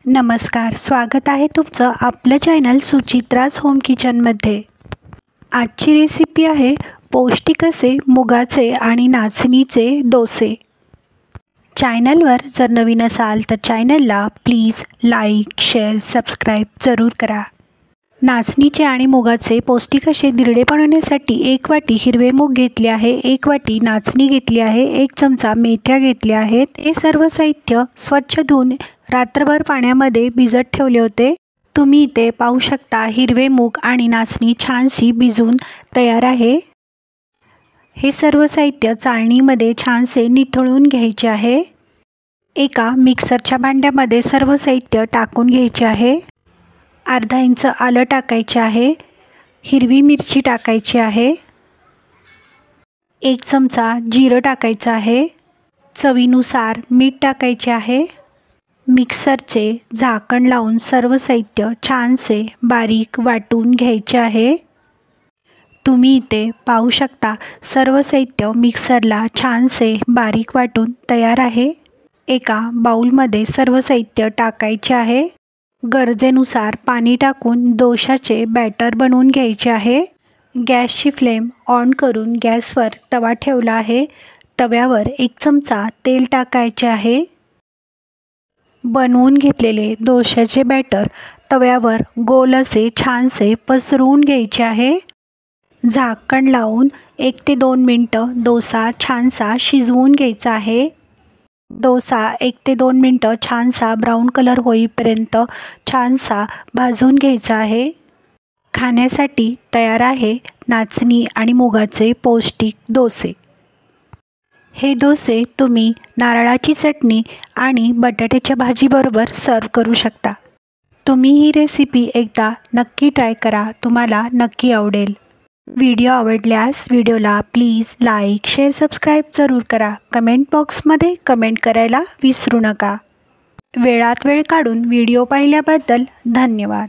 नमस्कार, स्वागत आहे तुमचं आपलं चॅनल सुचित्राज होम किचनमध्ये। आजची रेसिपी आहे पौष्टिक असे मुगाचे आणि नाचणीचे डोसे। चॅनलवर जर नवीन असाल तर चॅनलला प्लीज लाईक, शेअर, सबस्क्राईब जरूर करा। नाचणीचे आणि मुगाचे पौष्टिक असे धिरडे बनवण्यासाठी 1 वाटी हिरवे मूग घेतले आहे, 1 वाटी नाचणी घेतली आहे, 1 चमचा मेथ्या घेतल्या आहेत। हे सर्व साहित्य स्वच्छ धुवून रात्रभर पाण्यामध्ये भिजत ठेवले होते। तुम्ही इथे पाहू शकता हिरवे मूग आणि नाचणी छानशी भिजून तयार आहे। हे सर्व साहित्य चाळणीमध्ये छानसे निथळून घ्यायचे आहे। एका मिक्सरच्या भांड्यामध्ये सर्व साहित्य टाकून घ्यायचे आहे। अर्धा इंच आलं टाकायचे आहे, हिरवी मिरची टाकायची आहे, 1 चमचा जिरं टाकायचं आहे, चवीनुसार मीठ टाकायचे आहे। मिक्सरचे झाकण लावून सर्व साहित्य छानसे बारीक वाटून घ्यायचे आहे। तुम्ही इथे पाहू शकता सर्व साहित्य मिक्सरला छानसे बारीक वाटून तयार आहे। एका बाउलमध्ये सर्व साहित्य टाकायचे आहे। गरजेनुसार पाणी टाकून डोशाचे बॅटर बनवून घ्यायचे आहे। गॅसची फ्लेम ऑन करून गॅसवर तवा ठेवला आहे। तव्यावर 1 चमचा तेल टाकायचे आहे। बनवून घेतलेले डोशाचे बॅटर तव्यावर गोल असे छानसे पसरवून घ्यायचे आहे। झाकण लावून 1 ते 2 मिनिटं डोसा छानसा शिजवून घ्यायचा आहे। डोसा 1 ते 2 मिनिटं छानसा ब्राऊन कलर होईपर्यंत छानसा भाजून घ्यायचा आहे। खाण्यासाठी तयार आहे नाचणी आणि मुगाचे पौष्टिक डोसे। हे डोसे तुम्ही नारळाची चटणी आणि बटाट्याच्या भाजीबरोबर सर्व करू शकता। तुम्ही ही रेसिपी एकदा नक्की ट्राय करा, तुम्हाला नक्की आवडेल। व्हिडिओ आवडल्यास व्हिडिओला प्लीज लाईक, शेअर, सबस्क्राईब जरूर करा। कमेंट बॉक्समध्ये कमेंट करायला विसरू नका। वेळात वेळ काढून व्हिडिओ पाहिल्याबद्दल धन्यवाद।